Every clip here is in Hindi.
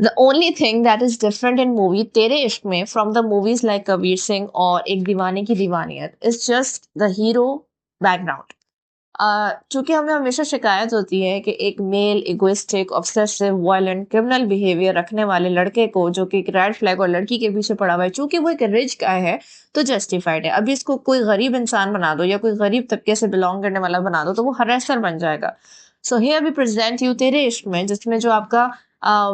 The only thing that is different in movie तेरे इश्क में from the movies like Kabir Singh और एक दीवाने की दीवानियत is just the hero background. चूंकि हमें हमेशा शिकायत होती है कि एक male egoistic obsessive violent criminal behaviour रखने वाले लड़के को जो कि एक रेड फ्लैग और लड़की के पीछे पड़ा हुआ है, चूंकि वो एक रिच गाय है तो जस्टिफाइड है। अभी इसको कोई गरीब इंसान बना दो या कोई गरीब तबके से बिलोंग करने वाला बना दो तो वो हरेसर बन जाएगा। So here we present you तेरे इश्क में, जिसमें जो आपका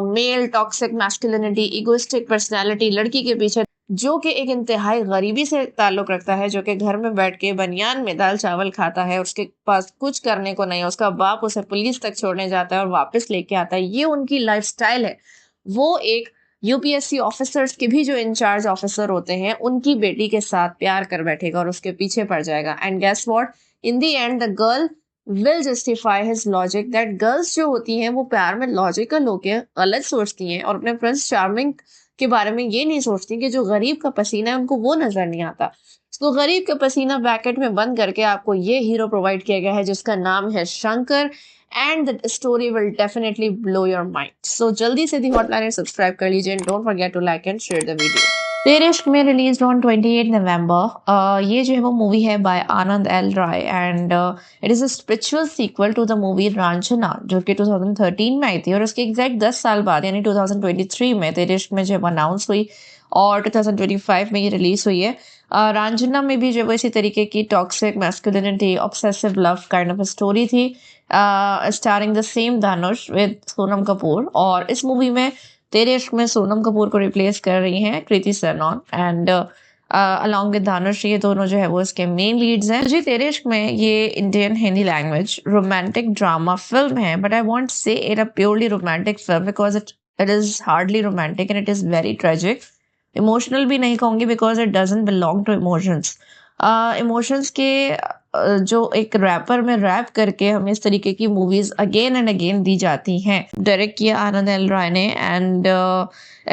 male toxic masculinity egoistic personality लड़की के पीछे, जो कि एक इंतहाई गरीबी से ताल्लुक रखता है, जो कि घर में बैठ के बनियान में दाल चावल खाता है, उसके पास कुछ करने को नहीं है, उसका बाप उसे पुलिस तक छोड़ने जाता है और वापस लेके आता है, ये उनकी लाइफस्टाइल है। वो एक यूपीएससी ऑफिसर्स के भी जो इंचार्ज ऑफिसर होते हैं उनकी बेटी के साथ प्यार कर बैठेगा और उसके पीछे पड़ जाएगा। And guess what, in the end the girl will justify his logic that girls जो होती हैं वो प्यार में लॉजिकल होके गलत सोचती हैं और अपने प्रिंस चार्मिंग के बारे में ये नहीं सोचती कि जो गरीब का पसीना है उनको वो नजर नहीं आता। तो गरीब का पसीना ब्रैकेट में बंद करके आपको ये हीरो प्रोवाइड किया गया है जिसका नाम है Shankar. And the story will definitely blow your mind. So जल्दी से दी हॉटलाइन सब्सक्राइब कर लीजिए and don't forget to like and share the video. तेरे इश्क में रिलीज ऑन 28 नवंबर। ये जो है वो मूवी है by Anand L Rai and it is a spiritual sequel to the movie Raanjhanaa जो कि 2013 में आई थी और उसके एग्जैक्ट 10 साल बाद यानी 2023 में तेरे इश्क में जो है अनाउंस हुई और 2025 में ये रिलीज हुई है। रांझना में भी जो है इसी तरीके की toxic masculinity obsessive love kind of story थी, starring the same Dhanush with Sonam Kapoor. और इस मूवी में तेरे इश्क में सोनम कपूर को रिप्लेस कर रही हैं Kriti Sanon and along with धनुष। ये दोनों जो है वो इसके मेन लीड्स हैं। जी तेरे इश्क में ये Indian Hindi language romantic drama film है, but I want say it a purely romantic film because it is hardly romantic and it is very tragic. Emotional भी नहीं कहूंगी because it doesn't belong to emotions. Emotions के जो एक रैपर में रैप करके हमें इस तरीके की movies again and again the जाती हैं। डायरेक्ट किया आनंद एल राय ने एंड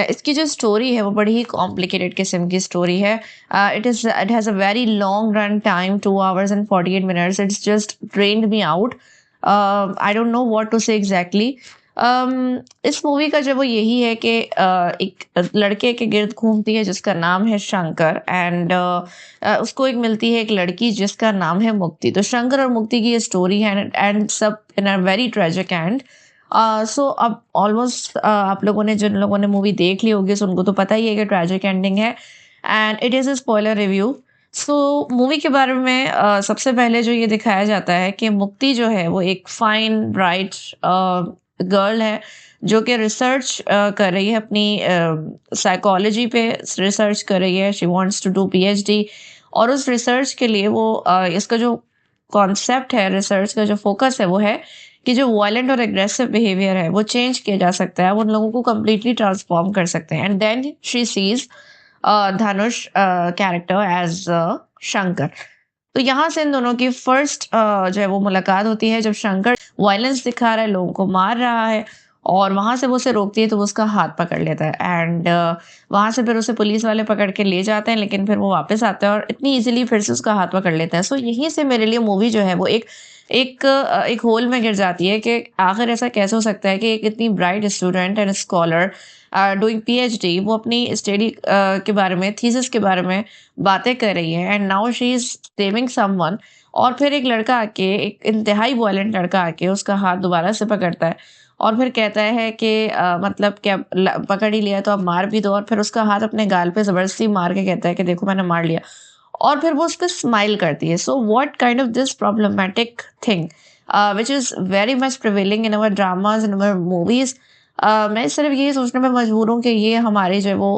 इसकी जो स्टोरी है वो बड़ी ही कॉम्प्लिकेटेड किस्म की स्टोरी है। It has a very long run time 2 hours and 48 minutes. It's just drained me out. I don't know what to say exactly. इस मूवी का जो वो यही है कि एक लड़के के गिर्द घूमती है जिसका नाम है शंकर एंड उसको एक मिलती है एक लड़की जिसका नाम है मुक्ति। तो शंकर और मुक्ति की ये स्टोरी है एंड सब इन अ वेरी ट्रेजिक एंड। सो अब ऑलमोस्ट आप लोगों ने जिन लोगों ने मूवी देख ली होगी सो उनको तो पता ही है कि ट्रेजिक एंडिंग है and it is a spoiler review. So movie के बारे में सबसे पहले जो ये दिखाया जाता है कि मुक्ति जो है वो एक फाइन ब्राइट गर्ल है जो कि रिसर्च कर रही है अपनी साइकोलॉजी पे रिसर्च कर रही है। She wants to do PhD और उस रिसर्च के लिए वो इसका जो कॉन्सेप्ट है रिसर्च का जो फोकस है वो है कि जो वायलेंट और एग्रेसिव बिहेवियर है वो चेंज किया जा सकता है, वो उन लोगों को कम्प्लीटली ट्रांसफॉर्म कर सकते हैं। And then she sees Dhanush character as Shankar. तो यहाँ से इन दोनों की फर्स्ट जो है वो मुलाकात होती है जब शंकर वायलेंस दिखा रहा है, लोगों को मार रहा है और वहां से वो उसे रोकती है तो वो उसका हाथ पकड़ लेता है एंड वहां से फिर उसे पुलिस वाले पकड़ के ले जाते हैं, लेकिन फिर वो वापस आता है और इतनी इजीली फिर से उसका हाथ पकड़ लेता है। सो यहीं से मेरे लिए मूवी जो है वो एक होल में गिर जाती है कि आखिर ऐसा कैसे हो सकता है कि एक इतनी bright student and scholar doing PhD वो अपनी स्टडी के बारे में थीसिस के बारे में बातें कर रही है and now she is saving someone और फिर एक लड़का आके एक इंतहाई वायलेंट लड़का आके उसका हाथ दोबारा से पकड़ता है और फिर कहता है कि मतलब क्या पकड़ ही लिया तो आप मार भी दो, और फिर उसका हाथ अपने गाल पे जबरदस्ती मार के कहता है कि देखो मैंने मार लिया और फिर वो उस पर स्माइल करती है। So what kind of this problematic thing which is very much prevailing in our dramas in our movies. मैं सिर्फ ये सोचने में मजबूर हूँ कि ये हमारे जो वो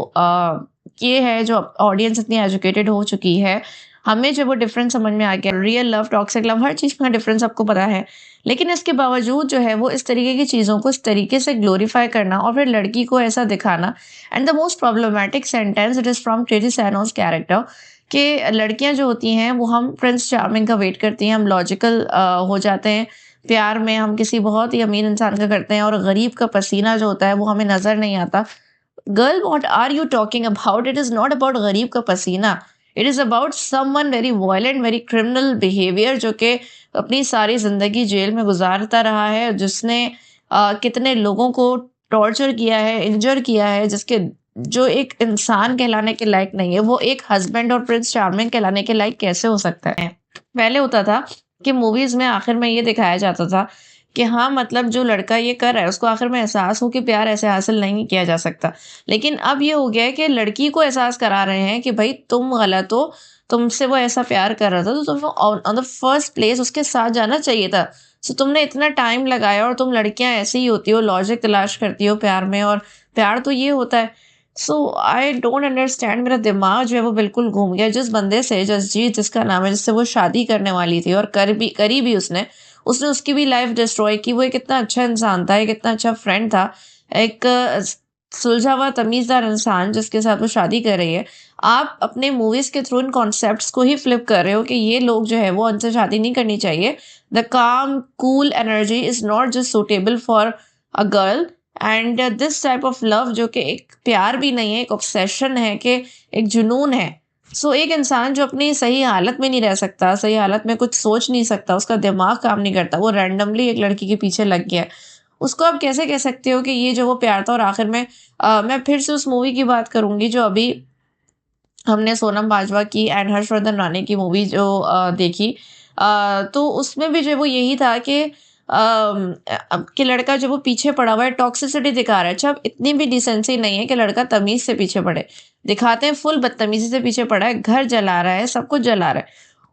ये है जो ऑडियंस इतनी एजुकेटेड हो चुकी है, हमें जो वो डिफरेंस समझ में आ गया, रियल लव टॉक्सिक लव हर चीज़ का डिफरेंस आपको पता है, लेकिन इसके बावजूद जो है वो इस तरीके की चीज़ों को इस तरीके से ग्लोरीफाई करना और फिर लड़की को ऐसा दिखाना। And the most problematic sentence it is from Kriti Sanon's character कि लड़कियां जो होती हैं वो हम प्रिंस चार्मिंग का वेट करती हैं, हम लॉजिकल हो जाते हैं प्यार में, हम किसी बहुत ही अमीर इंसान का करते हैं और गरीब का पसीना जो होता है वो हमें नजर नहीं आता। Girl what are you talking about? It is not about गरीब का पसीना, it is about someone very violent very criminal behaviour जो कि अपनी सारी जिंदगी जेल में गुजारता रहा है, जिसने कितने लोगों को टॉर्चर किया है, इंजर किया है, जिसके जो एक इंसान कहलाने के लायक नहीं है, वो एक हस्बैंड और प्रिंस चार्मिंग कहलाने के लायक कैसे हो सकता है? पहले होता था कि मूवीज़ में आखिर में ये दिखाया जाता था कि हाँ, मतलब जो लड़का ये कर रहा है, उसको आखिर में एहसास हो कि प्यार ऐसे हासिल नहीं किया जा सकता। लेकिन अब ये हो गया है कि लड़की को एहसास करा रहे हैं कि भई तुम गलत हो, तुमसे वो ऐसा प्यार कर रहा था, तो तुम्हें on on the first place उसके साथ जाना चाहिए था। सो तुमने इतना टाइम लगाया और तुम लड़कियाँ ऐसी ही होती हो, लॉजिक तलाश करती हो प्यार में और प्यार तो ये होता है। सो आई डोंट अंडरस्टैंड, मेरा दिमाग जो है वो बिल्कुल घूम गया। जिस बंदे से जसजीत जिसका नाम है, जिससे वो शादी करने वाली थी और करी भी उसने उसकी भी लाइफ डिस्ट्रॉय की। वो एक इतना अच्छा इंसान था, एक इतना अच्छा फ्रेंड था, एक सुलझा हुआ तमीज़दार इंसान जिसके साथ वो शादी कर रही है। आप अपने मूवीज़ के थ्रू इन कॉन्सेप्ट्स को ही फ्लिप कर रहे हो कि ये लोग जो है वो उनसे शादी नहीं करनी चाहिए। द काम cool energy is not just suitable for a girl and this type of love जो कि एक प्यार भी नहीं है, एक ऑब्सेशन है, कि एक जुनून है। सो एक इंसान जो अपनी सही हालत में नहीं रह सकता, सही हालत में कुछ सोच नहीं सकता, उसका दिमाग काम नहीं करता, वो रैंडमली एक लड़की के पीछे लग गया है, उसको आप कैसे कह सकते हो कि ये जो वो प्यार था? और आखिर में मैं फिर से उस मूवी की बात करूँगी जो अभी हमने सोनम बाजवा की एंड हर्षवर्धन राणे की मूवी जो देखी। तो उसमें भी जो है वो यही था कि कि लड़का जो वो पीछे पड़ा हुआ है, टॉक्सिसिटी दिखा रहा है। अच्छा, अब इतनी भी डिसेंसी नहीं है कि लड़का तमीज़ से पीछे पड़े। दिखाते हैं फुल बदतमीज़ी से पीछे पड़ा है, घर जला रहा है, सब कुछ जला रहा है।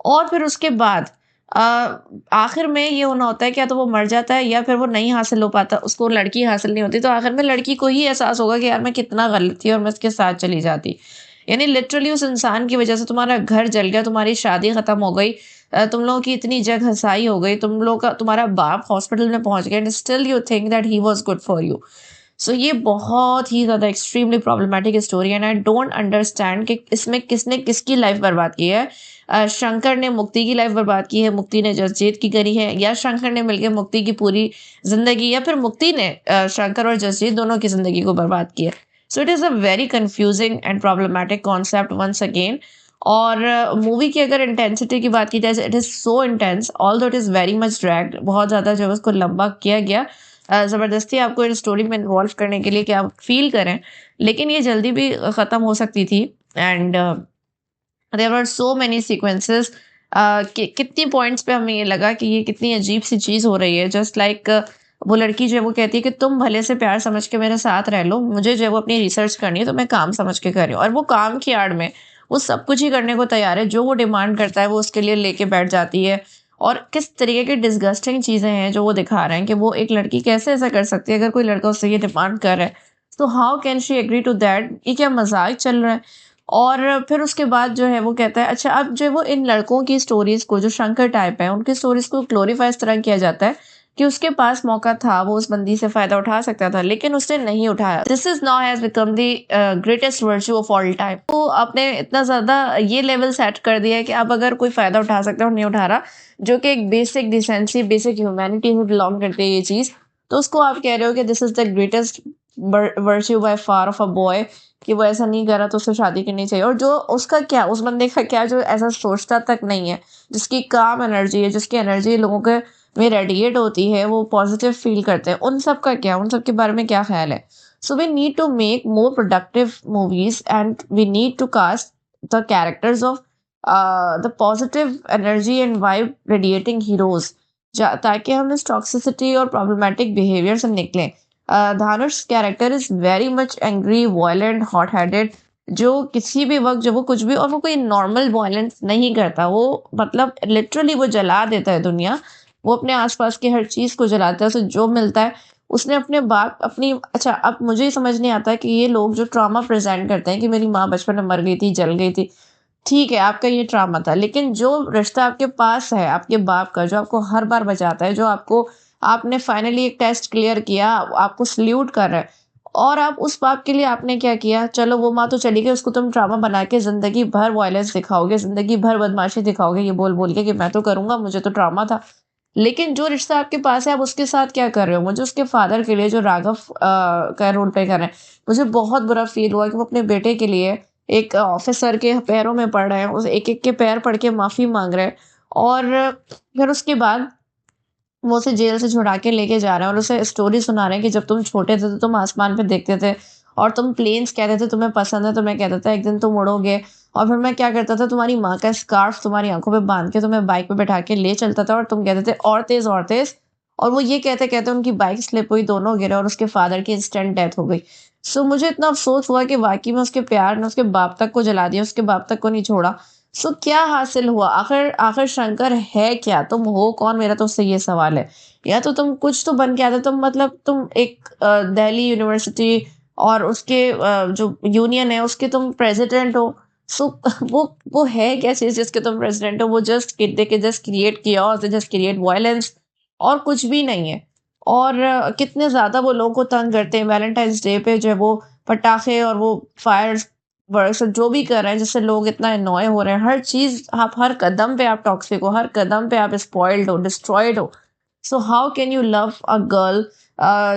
और फिर उसके बाद अ, आखिर में ये होना होता है कि या तो वो मर जाता है या फिर वो नहीं हासिल हो पाता, उसको लड़की हासिल नहीं होती, तो आखिर में लड़की को ही एहसास होगा कि यार मैं कितना गलत थी और मैं उसके साथ चली जाती। यानी लिटरली उस इंसान की वजह से तुम्हारा घर जल गया, तुम्हारी शादी खत्म हो गई, तुम लोगों की इतनी जग हसाई हो गई, तुम लोग का तुम्हारा बाप हॉस्पिटल में पहुंच गया and still you think that he was good for you. So ये बहुत ही ज़्यादा एक्सट्रीमली प्रॉब्लमैटिक स्टोरी है एंड आई डोंट अंडरस्टैंड कि इसमें किसने किसकी लाइफ बर्बाद की है। शंकर ने मुक्ति की लाइफ बर्बाद की है, मुक्ति ने जसजीत की करी है, या शंकर ने मिलकर मुक्ति की पूरी जिंदगी, या फिर मुक्ति ने शंकर और जसजीत दोनों की जिंदगी को बर्बाद किया। So it is a very confusing and problematic concept once again. और मूवी की अगर इंटेंसिटी की बात की जाए, it is so intense although it is very much dragged, बहुत ज़्यादा जो है उसको लंबा किया गया ज़बरदस्ती आपको इस स्टोरी में इन्वॉल्व करने के लिए कि आप फील करें। लेकिन ये जल्दी भी ख़त्म हो सकती थी and there were so many sequences कि कितनी पॉइंट्स पे हमें ये लगा कि ये कितनी अजीब सी चीज़ हो रही है। जस्ट लाइक वो लड़की जो है वो कहती है कि तुम भले से प्यार समझ के मेरे साथ रह लो, मुझे जो है वो अपनी रिसर्च करनी है, तो मैं काम समझ के कर रही हूँ। और वो काम की आड़ में वो सब कुछ ही करने को तैयार है, जो वो डिमांड करता है वो उसके लिए लेके बैठ जाती है। और किस तरीके की डिस्गस्टिंग चीज़ें हैं जो वो दिखा रहे हैं कि वो एक लड़की कैसे ऐसा कर सकती है अगर कोई लड़का उससे ये डिमांड कर रहा है। तो how can she agree to that? ये क्या मजाक चल रहा है? और फिर उसके बाद जो है वो कहता है, अच्छा अब जो है वो इन लड़कों की स्टोरीज़ को, जो शंकर टाइप है, उनकी स्टोरीज़ को ग्लोरीफाई इस तरह किया जाता है कि उसके पास मौका था, वो उस बंदी से फ़ायदा उठा सकता था, लेकिन उसने नहीं उठाया। This is now has become the greatest virtue of all time. तो आपने इतना ज़्यादा ये लेवल सेट कर दिया है कि अब अगर कोई फ़ायदा उठा सकता है और नहीं उठा रहा, जो कि एक बेसिक डिसेंसी, बेसिक ह्यूमैनिटी में बिलॉन्ग करती है ये चीज़, तो उसको आप कह रहे हो कि this is the greatest virtue by far of a boy, कि वो ऐसा नहीं करा तो उससे शादी करनी चाहिए। और जो उसका क्या, उस बंदे का क्या जो ऐसा सोचता तक नहीं है, जिसकी काम एनर्जी है, जिसकी एनर्जी लोगों के में रेडिएट होती है, वो पॉजिटिव फील करते हैं, उन सब का क्या, उन सब के बारे में क्या ख्याल है? So we need to make more productive movies and we need to cast the characters of the positive energy and vibe radiating heroes, ताकि हम इस टॉक्सिसिटी और प्रॉब्लमेटिक बिहेवियर से निकलें। Dhanush character is very much angry, violent, hot headed, जो किसी भी वक्त, जब वो कुछ भी, और वो कोई नॉर्मल वायलेंस नहीं करता, वो मतलब लिटरली वो जला देता है दुनिया। वो अपने आसपास की हर चीज़ को जलाता है, उसे जो मिलता है। उसने अपने बाप अपनी, अच्छा अब मुझे ये समझ नहीं आता कि ये लोग जो ट्रॉमा प्रेजेंट करते हैं कि मेरी माँ बचपन में मर गई थी, जल गई थी, ठीक है आपका ये ट्रॉमा था, लेकिन जो रिश्ता आपके पास है आपके बाप का, जो आपको हर बार बचाता है, जो आपको, आपने फाइनली एक टेस्ट क्लियर किया, आपको सल्यूट कर रहा है, और आप उस बाप के लिए आपने क्या किया? चलो वो माँ तो चली गई, उसको तुम ट्रॉमा बना के जिंदगी भर वायलेंस दिखाओगे, जिंदगी भर बदमाशी दिखाओगे, ये बोल बोल के कि मैं तो करूंगा, मुझे तो ट्रॉमा था। लेकिन जो रिश्ता आपके पास है, आप उसके साथ क्या कर रहे हो? मुझे उसके फादर के लिए, जो राघव का रोल प्ले कर रहे हैं, मुझे बहुत बुरा फील हुआ कि वो अपने बेटे के लिए एक ऑफिसर के पैरों में पड़ रहे हैं, उस एक एक के पैर पड़ के माफी मांग रहे हैं। और फिर उसके बाद वो उसे जेल से छुड़ा के लेके जा रहे हैं और उसे स्टोरी सुना रहे हैं कि जब तुम छोटे थे तो तुम आसमान पे देखते थे और तुम प्लेन्स कहते थे तुम्हें पसंद है, तो मैं कहता था एक दिन तुम उड़ोगे। और फिर मैं क्या करता था, तुम्हारी माँ का स्कार्फ तुम्हारी आंखों पे बांध के तुम्हें बाइक पे बैठा के ले चलता था और तुम कहते थे और तेज और तेज। और वो ये कहते कहते उनकी बाइक स्लिप हुई, दोनों गिरे और उसके फादर की इंस्टेंट डेथ हो गई। सो मुझे इतना अफसोस हुआ कि वाकई में उसके प्यार ने उसके बाप तक को जला दिया, उसके बाप तक को नहीं छोड़ा। सो क्या हासिल हुआ आखिर? आखिर शंकर है क्या? तुम हो कौन? मेरा तो उससे ये सवाल है। या तो तुम कुछ तो बन के आते, तुम मतलब तुम एक दिल्ली यूनिवर्सिटी और उसके जो यूनियन है उसके तुम प्रेसिडेंट हो। सो वो है क्या चीज जिसके तुम प्रेसिडेंट हो? वो जस्ट दे के जस्ट क्रिएट किया और जस्ट क्रिएट वायलेंस और कुछ भी नहीं है। और कितने ज्यादा वो लोगों को तंग करते हैं। वैलेंटाइंस डे पे जो है वो पटाखे और वो फायर वर्क्स जो भी कर रहे हैं, जिससे लोग इतना अनॉय हो रहे हैं। हर चीज आप हर कदम पे आप टॉक्सिक हो, हर कदम पे आप स्पॉइल्ड हो, डिस्ट्रॉयड हो। So how can you love a girl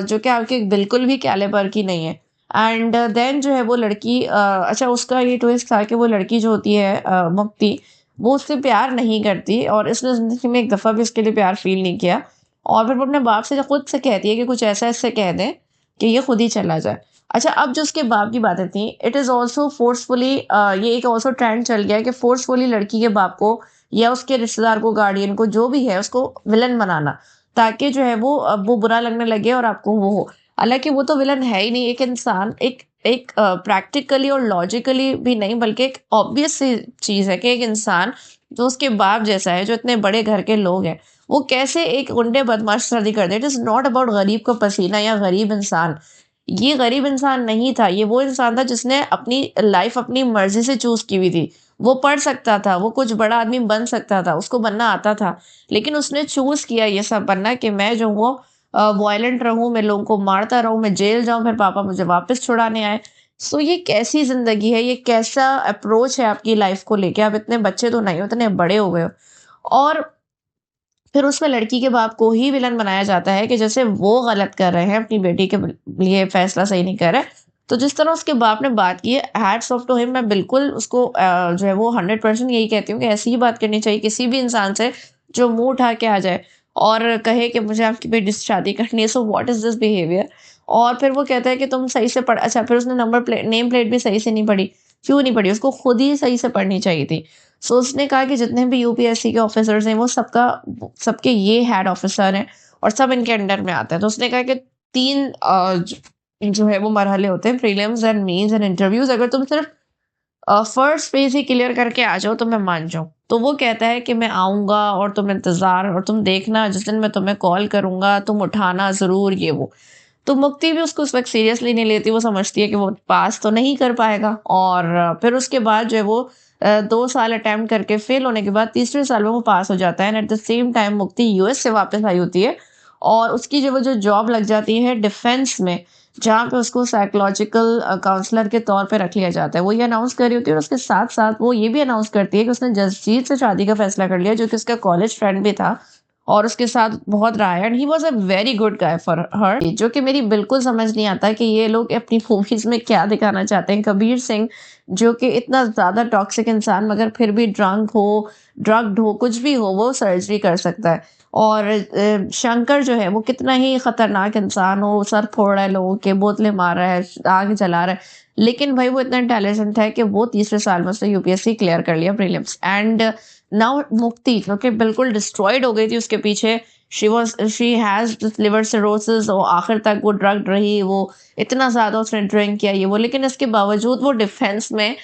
जो कि आपके बिल्कुल भी कैलिबर की नहीं है? एंड देन जो है वो लड़की अच्छा उसका ये ट्विस्ट था कि वो लड़की जो होती है मुक्ति, वो उससे प्यार नहीं करती और इसने जिंदगी में एक दफा भी उसके लिए प्यार फील नहीं किया। और फिर वो अपने बाप से खुद से कहती है कि कुछ ऐसा इससे कह दें कि ये खुद ही चला जाए। अच्छा, अब जो उसके बाप की बातें थी, इट इज़ ऑल्सो फोर्सफुली ये एक ऑल्सो ट्रेंड चल गया है कि फोर्सफुली लड़की के बाप को या उसके रिश्तेदार को, गार्डियन को, जो भी है उसको विलन बनाना, ताकि जो है वो बुरा लगने लगे और आपको वो हो। हालांकि वो तो विलन है ही नहीं, एक इंसान, एक एक प्रैक्टिकली और लॉजिकली भी नहीं बल्कि एक ऑब्वियस सी चीज है कि एक इंसान जो उसके बाप जैसा है, जो इतने बड़े घर के लोग हैं, वो कैसे एक गुंडे बदमाश शादी कर दे? इट इज नॉट अबाउट गरीब का पसीना या गरीब इंसान। ये गरीब इंसान नहीं था, ये वो इंसान था जिसने अपनी लाइफ अपनी मर्जी से चूज की हुई थी। वो पढ़ सकता था, वो कुछ बड़ा आदमी बन सकता था, उसको बनना आता था, लेकिन उसने चूज किया ये सब बनना कि मैं जो हूँ वायलेंट रहूं, मैं लोगों को मारता रहूं, मैं जेल जाऊं, फिर पापा मुझे वापस छुड़ाने आए। सो ये कैसी जिंदगी है? ये कैसा अप्रोच है आपकी लाइफ को लेके? आप इतने बच्चे तो नहीं हो, इतने बड़े हो गए हो। और फिर उसमें लड़की के बाप को ही विलन बनाया जाता है कि जैसे वो गलत कर रहे हैं, अपनी बेटी के लिए फैसला सही नहीं कर रहे। तो जिस तरह उसके बाप ने बात की है, हैट्स ऑफ टू हिम। मैं बिल्कुल उसको जो है वो 100% यही कहती हूँ कि ऐसी ही बात करनी चाहिए किसी भी इंसान से जो मुंह उठा के आ जाए और कहे कि मुझे आपकी बेटी से शादी करनी है। So what is this behaviour? और फिर वो कहता है कि तुम सही से पढ़, अच्छा फिर उसने नंबर प्लेट नेम प्लेट भी सही से नहीं पढ़ी। क्यों नहीं पढ़ी? उसको खुद ही सही से पढ़नी चाहिए थी। सो उसने कहा कि जितने भी यूपीएससी के ऑफिसर्स हैं वो सबके ये हेड ऑफिसर हैं और सब इनके अंडर में आते हैं। तो उसने कहा कि तीन जो है वो मरहले होते हैं, prelims and mains and interviews. अगर तुम सिर्फ फर्स्ट पेज ही क्लियर करके आ जाओ तो मैं मान जाऊं। तो वो कहता है कि मैं आऊंगा और तुम इंतजार और तुम देखना, जिस दिन मैं तुम्हें कॉल करूंगा तुम उठाना जरूर, ये वो। तो मुक्ति भी उसको उस वक्त सीरियसली नहीं लेती। वो समझती है कि वो पास तो नहीं कर पाएगा। और फिर उसके बाद जो है वो 2 साल अटेम्प्ट करके फेल होने के बाद तीसरे साल में वो पास हो जाता है। And at the same time मुक्ति यूएस से वापस आई होती है और उसकी जो जॉब लग जाती है डिफेंस में, जहाँ पे उसको साइकोलॉजिकल काउंसलर के तौर पे रख लिया जाता है। वो ये अनाउंस कर रही होती है और उसके साथ साथ वो ये भी अनाउंस करती है कि उसने जसजीत से शादी का फैसला कर लिया, जो कि उसका कॉलेज फ्रेंड भी था और उसके साथ बहुत रहा है। And he was a very good guy for her, जो कि मेरी बिल्कुल समझ नहीं आता कि ये लोग अपनी मूवीज में क्या दिखाना चाहते हैं। कबीर सिंह जो कि इतना ज्यादा टॉक्सिक इंसान मगर फिर भी ड्रंक हो, ड्रग्ड हो, कुछ भी हो, वो सर्जरी कर सकता है। और शंकर जो है वो कितना ही खतरनाक इंसान हो, सर फोड़ रहा है लोगों के, बोतलें मार रहा है, आग जला रहा है, लेकिन भाई वो इतना इंटेलिजेंट है कि वो तीसरे साल में उसने यूपीएससी क्लियर कर लिया प्रीलिम्स। एंड नाउ मुक्ति जो कि बिल्कुल डिस्ट्रॉयड हो गई थी उसके पीछे, शी हैज लिवर सिरोसिस और आखिर तक वो ड्रग्ड रही, वो इतना ज्यादा उसने ड्रिंक किया ये वो, लेकिन इसके बावजूद वो डिफेंस में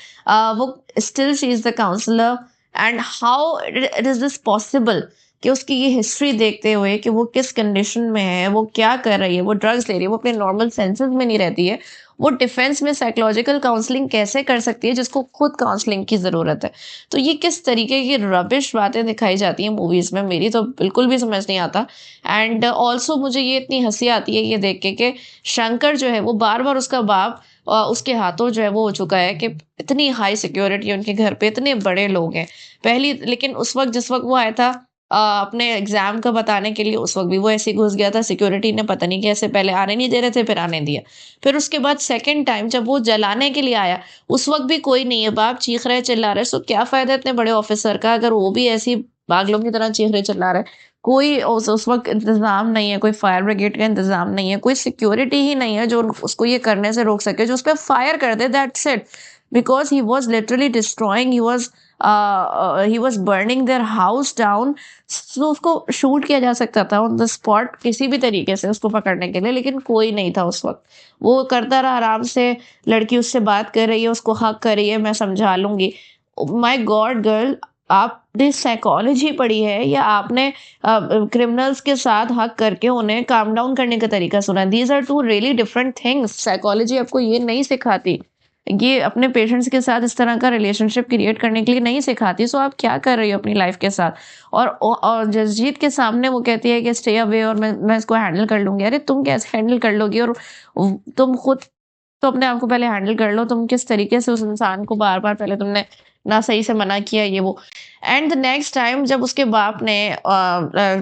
वो still she is the counsellor. And how it is this possible कि उसकी ये हिस्ट्री देखते हुए कि वो किस कंडीशन में है, वो क्या कर रही है, वो ड्रग्स ले रही है, वो अपने नॉर्मल सेंसेस में नहीं रहती है, वो डिफेंस में साइकोलॉजिकल काउंसलिंग कैसे कर सकती है जिसको खुद काउंसलिंग की जरूरत है? तो ये किस तरीके की रबिश बातें दिखाई जाती हैं मूवीज में, मेरी तो बिल्कुल भी समझ नहीं आता। एंड ऑल्सो मुझे ये इतनी हंसी आती है ये देख के कि शंकर जो है वो बार बार उसका बाप उसके हाथों जो है वो हो चुका है कि इतनी हाई सिक्योरिटी उनके घर पे, इतने बड़े लोग हैं पहली, लेकिन उस वक्त जिस वक्त वो आया था अपने एग्जाम का बताने के लिए, उस वक्त भी वो ऐसे ही घुस गया था। सिक्योरिटी ने पता नहीं कैसे पहले आने नहीं दे रहे थे, फिर आने दिया। फिर उसके बाद सेकंड टाइम जब वो जलाने के लिए आया, उस वक्त भी कोई नहीं है, बाप चीख रहे चिल्ला रहे। सो क्या फायदा इतने बड़े ऑफिसर का अगर वो भी ऐसी पागलों की तरह चीख रहे चिल्ला रहे? कोई उस वक़्त इंतज़ाम नहीं है, कोई फायर ब्रिगेड का इंतज़ाम नहीं है, कोई सिक्योरिटी ही नहीं है जो उसको ये करने से रोक सके, जो उस पे फायर कर दे, that's it. Because he was literally destroying, he was burning their house down. So उसको शूट किया जा सकता था ऑन द स्पॉट किसी भी तरीके से उसको पकड़ने के लिए, लेकिन कोई नहीं था उस वक़्त। वो करता रहा आराम से, लड़की उससे बात कर रही है, उसको हग कर रही है, मैं समझा लूँगी। माय गॉड गर्ल, आपने साइकोलॉजी पढ़ी है या आपने क्रिमिनल्स के साथ हग करके उन्हें काम डाउन करने का तरीका सुना है? These are two really different things. Psychology आपको ये नहीं सिखाती, ये अपने पेशेंट्स के साथ इस तरह का रिलेशनशिप क्रिएट करने के लिए नहीं सिखाती। सो आप क्या कर रही हो अपनी लाइफ के साथ? और जसजीत के सामने वो कहती है कि स्टे अवे और मैं इसको हैंडल कर लूंगी। अरे तुम कैसे हैंडल कर लोगी? और तुम खुद तो अपने आप को पहले हैंडल कर लो। तुम किस तरीके से उस इंसान को बार बार पहले तुमने ना सही से मना किया, ये वो। एंड द नेक्स्ट टाइम जब उसके बाप ने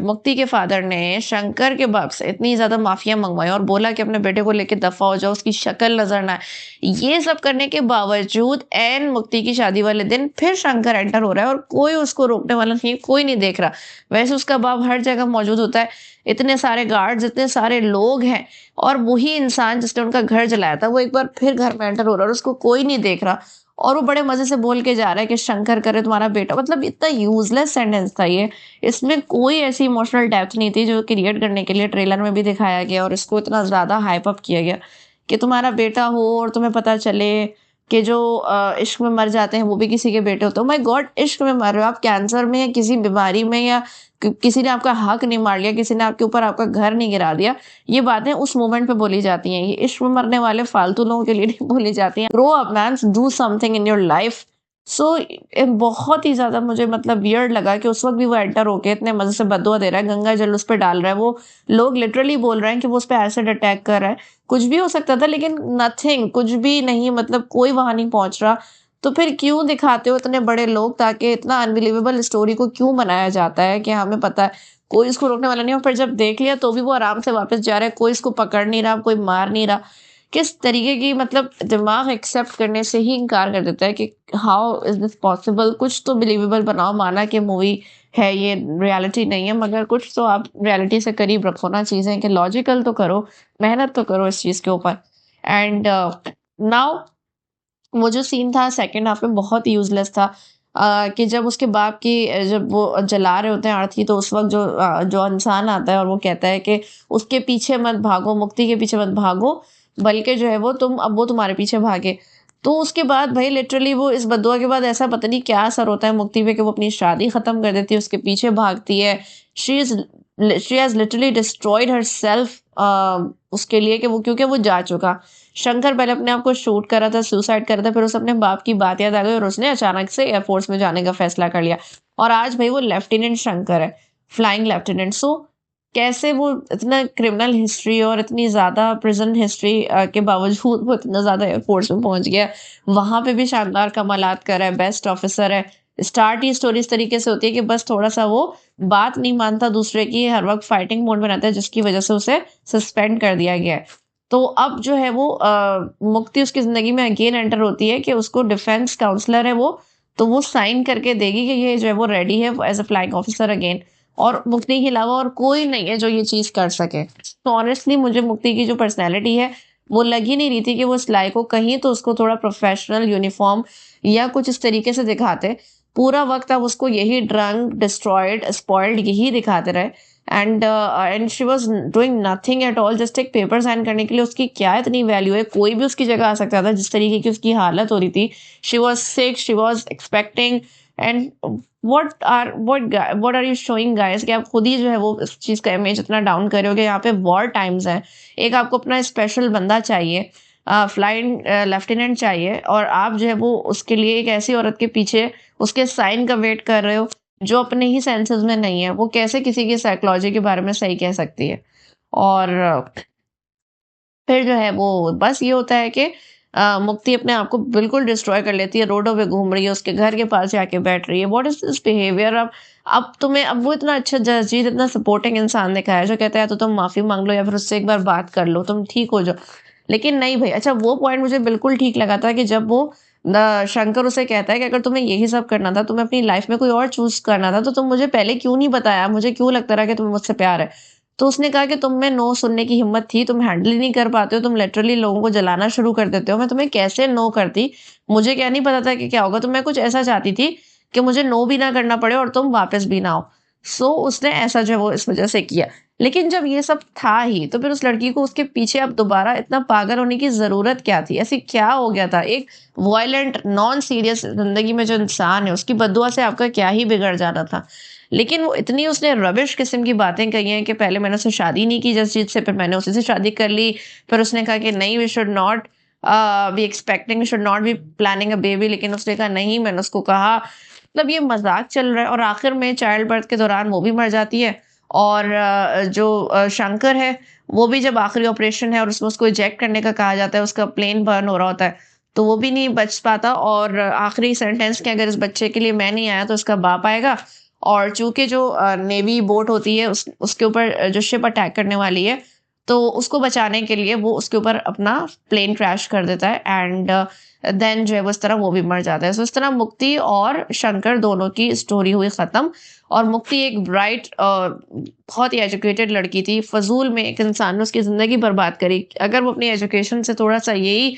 मुक्ति के फादर ने शंकर के बाप से इतनी ज्यादा माफिया मंगवाई और बोला कि अपने बेटे को लेके दफा हो जाओ, उसकी शक्ल नजर ना आए, ये सब करने के बावजूद एन मुक्ति की शादी वाले दिन फिर शंकर एंटर हो रहा है और कोई उसको रोकने वाला नहीं, कोई नहीं देख रहा। वैसे उसका बाप हर जगह मौजूद होता है, इतने सारे गार्ड्स, इतने सारे लोग हैं, और वही इंसान जिसने उनका घर जलाया था वो एक बार फिर घर में एंटर हो रहा है और उसको कोई नहीं देख रहा। और वो बड़े मजे से बोल के जा रहा है कि शंकर करे तुम्हारा बेटा। मतलब इतना यूजलेस सेंटेंस था ये। इसमें कोई ऐसी इमोशनल डेप्थ नहीं थी जो क्रिएट करने के लिए ट्रेलर में भी दिखाया गया और इसको इतना ज्यादा हाइप अप किया गया कि तुम्हारा बेटा हो और तुम्हें पता चले कि जो इश्क में मर जाते हैं वो भी किसी के बेटे होते हैं। माय गॉड, इश्क में मर रहे हो आप, कैंसर में या किसी बीमारी में, या किसी ने आपका हक नहीं मार लिया, किसी ने आपके ऊपर आपका घर नहीं गिरा दिया। ये बातें उस मोमेंट पे बोली जाती हैं, ये इश्क में मरने वाले फालतू लोगों के लिए नहीं बोली जाती हैं। Grow up man, do something in your life. So बहुत ही ज्यादा मुझे मतलब वियर्ड लगा कि उस वक्त भी वो एंटर होके इतने मजे से बदुआ दे रहा है, गंगा जल उस पर डाल रहा है। वो लोग लिटरली बोल रहे हैं कि वो उस पर एसिड अटैक कर रहा है। कुछ भी हो सकता था, लेकिन नथिंग, कुछ भी नहीं, मतलब कोई वहां नहीं पहुंच रहा। तो फिर क्यों दिखाते हो इतने बड़े लोग? ताकि इतना अनबिलीवेबल स्टोरी को क्यों बनाया जाता है कि हमें पता है कोई इसको रोकने वाला नहीं, और फिर जब देख लिया तो भी वो आराम से वापस जा रहा है, कोई इसको पकड़ नहीं रहा, कोई मार नहीं रहा। किस तरीके की, मतलब दिमाग एक्सेप्ट करने से ही इनकार कर देता है कि हाउ इज दिस पॉसिबल। कुछ तो बिलीवेबल बनाओ, माना कि मूवी है ये, रियलिटी नहीं है, मगर कुछ तो आप रियलिटी से करीब रखो ना चीजें, कि लॉजिकल तो करो, मेहनत तो करो इस चीज के ऊपर। एंड नाउ वो जो सीन था सेकंड हाफ में बहुत यूजलेस था। कि जब उसके बाप की जब वो जला रहे होते हैं अर्थी, तो उस वक्त जो इंसान आता है और वो कहता है कि उसके पीछे मत भागो, मुक्ति के पीछे मत भागो, बल्कि जो है वो वो तुम्हारे पीछे भागे। तो उसके बाद भाई लिटरली वो इस बदुआ के बाद ऐसा पता नहीं क्या असर होता है मुक्ति पे कि वो अपनी शादी खत्म कर देती है, उसके पीछे भागती है। She is she has literally destroyed her self उसके लिए, कि वो, क्योंकि वो जा चुका। शंकर पहले अपने आप को शूट करा था, सुसाइड करा था, फिर उसे अपने बाप की बात याद आ गई और उसने अचानक से एयरफोर्स में जाने का फैसला कर लिया। और आज भाई वो लेफ्टिनेंट शंकर है, फ्लाइंग लेफ्टिनेंट। सो कैसे वो इतना क्रिमिनल हिस्ट्री और इतनी ज्यादा प्रिजन हिस्ट्री के बावजूद वो इतना ज्यादा एयरफोर्स में पहुंच गया, वहां पे भी शानदार कमालात कर रहा है, बेस्ट ऑफिसर है। स्टार्ट ही स्टोरी इस तरीके से होती है कि बस थोड़ा सा वो बात नहीं मानता दूसरे की, हर वक्त फाइटिंग मोड में रहता है, जिसकी वजह से उसे सस्पेंड कर दिया गया है। तो अब जो है वो मुक्ति उसकी जिंदगी में अगेन एंटर होती है कि उसको डिफेंस काउंसलर है वो, तो वो साइन करके देगी कि ये जो है वो रेडी है as a flying officer again. और मुक्ति के अलावा और कोई नहीं है जो ये चीज कर सके। तो ऑनेस्टली मुझे मुक्ति की जो पर्सनैलिटी है वो लग ही नहीं रही थी कि वो सिलाई को कहीं तो उसको थोड़ा प्रोफेशनल यूनिफॉर्म या कुछ इस तरीके से दिखाते। पूरा वक्त अब उसको यही ड्रंक, डिस्ट्रॉयड, स्पॉइल्ड यही दिखाते रहे। And she was doing nothing at all, just एक पेपर साइन करने के लिए उसकी क्या इतनी वैल्यू है? कोई भी उसकी जगह आ सकता था, जिस तरीके की उसकी हालत हो रही थी। She was sick, she was expecting. And what are you showing guys कि आप खुद ही जो है वो इस चीज का इमेज इतना डाउन कर रहे हो कि यहाँ पे वॉर टाइम्स है, एक आपको अपना स्पेशल बंदा चाहिए, फ्लाइंग लेफ्टिनेंट चाहिए, और आप जो है वो उसके लिए एक ऐसी औरत के पीछे उसके साइन का वेट कर रहे हो जो अपने ही सेंसेस में नहीं है। वो कैसे किसी की साइकोलॉजी के बारे में सही कह सकती है? और फिर जो है वो बस ये होता है कि मुक्ति अपने आप को बिल्कुल डिस्ट्रॉय कर लेती है, रोडों पे घूम रही है, उसके घर के पास जाके बैठ रही है। What is this behaviour? अब तुम्हें, अब वो इतना अच्छा जसजीत इतना सपोर्टिंग इंसान दिखाया है जो कहता है तो तुम माफी मांग लो या फिर उससे एक बार बात कर लो, तुम ठीक हो जाओ। लेकिन नहीं भाई, अच्छा वो पॉइंट मुझे बिल्कुल ठीक लगा था कि जब वो शंकर उसे कहता है कि अगर तुम्हें यही सब करना था, तुम्हें अपनी लाइफ में कोई और चूज करना था, तो तुम मुझे पहले क्यों नहीं बताया, मुझे क्यों लगता रहा कि तुम्हें मुझसे प्यार है। तो उसने कहा कि तुम में नो सुनने की हिम्मत थी, तुम हैंडल ही नहीं कर पाते हो, तुम लिटरली लोगों को जलाना शुरू कर देते हो। मैं तुम्हें कैसे नो करती, मुझे क्या नहीं पता था कि क्या होगा। तो मैं कुछ ऐसा चाहती थी कि मुझे नो भी ना करना पड़े और तुम वापस भी ना हो। सो उसने ऐसा जो है वो इस वजह से किया। लेकिन जब ये सब था ही, तो फिर उस लड़की को उसके पीछे अब दोबारा इतना पागल होने की ज़रूरत क्या थी? ऐसी क्या हो गया था? एक वॉयलेंट, नॉन सीरियस ज़िंदगी में जो इंसान है, उसकी बददुआ से आपका क्या ही बिगड़ जाना था? लेकिन वो इतनी उसने रबिश किस्म की बातें कही हैं कि पहले मैंने उससे शादी नहीं की जसजीत से, फिर मैंने उसी से शादी कर ली। फिर उसने कहा कि नहीं, we should not be expecting, we should not be planning a baby. लेकिन उसने कहा नहीं, मैंने उसको कहा। मतलब ये मज़ाक चल रहा है और आखिर में चाइल्ड बर्थ के दौरान वो भी मर जाती है। और जो शंकर है, वो भी जब आखिरी ऑपरेशन है और उसमें उसको इजेक्ट करने का कहा जाता है, उसका प्लेन बर्न हो रहा होता है, तो वो भी नहीं बच पाता। और आखिरी सेंटेंस कि अगर इस बच्चे के लिए मैं नहीं आया तो इसका बाप आएगा। और चूंकि जो नेवी बोट होती है, उसके ऊपर जो शिप अटैक करने वाली है, तो उसको बचाने के लिए वो उसके ऊपर अपना प्लेन क्रैश कर देता है। एंड देन जो है वो इस तरह वो भी मर जाता है। सो इस तरह मुक्ति और शंकर दोनों की स्टोरी हुई खत्म। और मुक्ति एक ब्राइट, बहुत ही एजुकेटेड लड़की थी। फजूल में एक इंसान ने उसकी ज़िंदगी बर्बाद करी। अगर वो अपनी एजुकेशन से थोड़ा सा यही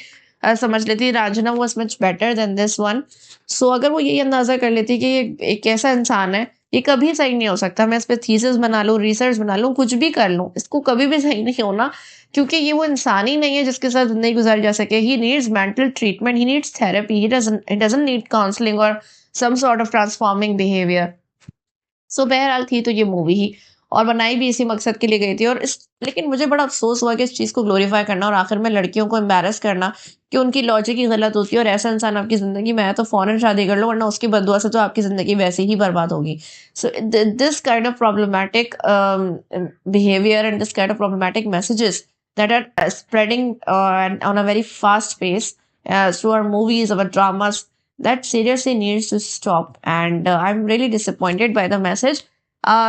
समझ लेती, Raanjhanaa was much better than this one. So अगर वो यही अंदाज़ा कर लेती कि ये एक ऐसा इंसान है, ये कभी सही नहीं हो सकता, मैं इस पे थीसिस बना लूँ, रिसर्च बना लूँ, कुछ भी कर लूँ, इसको कभी भी सही नहीं होना, क्योंकि ये वो इंसान ही नहीं है जिसके साथ ज़िंदगी गुज़ारी जा सके। He needs mental treatment, he needs therapy, he doesn't need counselling और some sort of transforming behaviour. So बहरहाल थी तो ये मूवी ही, और बनाई भी इसी मकसद के लिए गई थी। और इस लेकिन मुझे बड़ा अफ़सोस हुआ कि इस चीज़ को ग्लोरीफाई करना और आखिर में लड़कियों को एम्बैरस करना कि उनकी लॉजिक ही गलत होती है, और ऐसा इंसान आपकी ज़िंदगी में आया तो फ़ौरन शादी कर लो, वरना उसकी बददुआ से तो आपकी ज़िंदगी वैसे ही बर्बाद होगी। So this kind of problematic behaviour and this kind of problematic messages that are spreading on a very fast pace through our movies, our dramas, that seriously needs to stop. And I'm really disappointed by the message.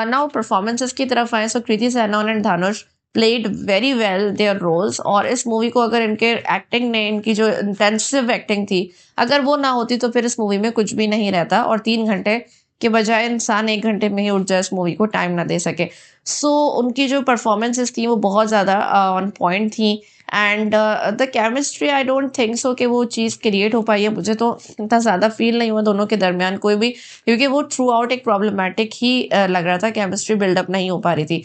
Now performances की तरफ आए, so Kriti Sanon and Dhanush played very well their roles। और इस मूवी को अगर इनके एक्टिंग ने, इनकी जो इंटेंसिव एक्टिंग थी, अगर वो ना होती तो फिर इस मूवी में कुछ भी नहीं रहता, और 3 घंटे के बजाय इंसान 1 घंटे में ही उठ जाए, इस मूवी को टाइम ना दे सके। सो उनकी जो परफॉर्मेंसेस थी वो बहुत ज़्यादा ऑन पॉइंट थी। And the chemistry, I don't think so कि वो चीज़ क्रिएट हो पाई है। मुझे तो इतना ज़्यादा फील नहीं हुआ दोनों के दरमियान कोई भी, क्योंकि वो थ्रू आउट एक प्रॉब्लमैटिक ही लग रहा था, केमिस्ट्री बिल्डअप नहीं हो पा रही थी।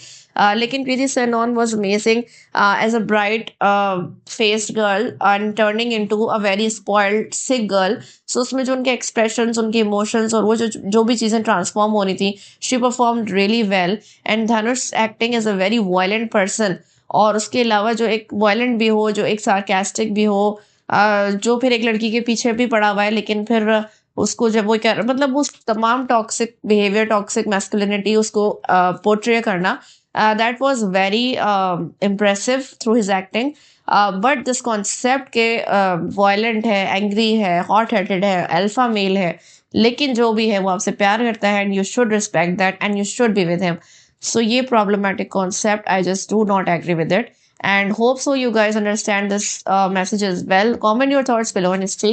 लेकिन Kriti Sanon was amazing as a bright faced girl and turning into a very spoiled sick girl. So उसमें जो उनके एक्सप्रेशंस, उनके इमोशंस और वो जो भी चीज़ें ट्रांसफॉर्म होनी थी, she performed really well. And Dhanush acting as a very violent person, और उसके अलावा जो एक वायलेंट भी हो, जो एक सार्केस्टिक भी हो, जो फिर एक लड़की के पीछे भी पड़ा हुआ है, लेकिन फिर उसको जब वो क्या मतलब उस तमाम टॉक्सिक बिहेवियर, टॉक्सिक मैस्कुलिनिटी उसको पोर्ट्रे करना, that was very impressive through his acting. But this concept के वायलेंट है, एंग्री है, हॉट हेडेड है, अल्फा मेल है, लेकिन जो भी है वो आपसे प्यार करता है, and you should respect that and you should be with him. So ये problematic concept, I just do not agree with it, and hope so you guys understand this message as well. Comment your thoughts below and stay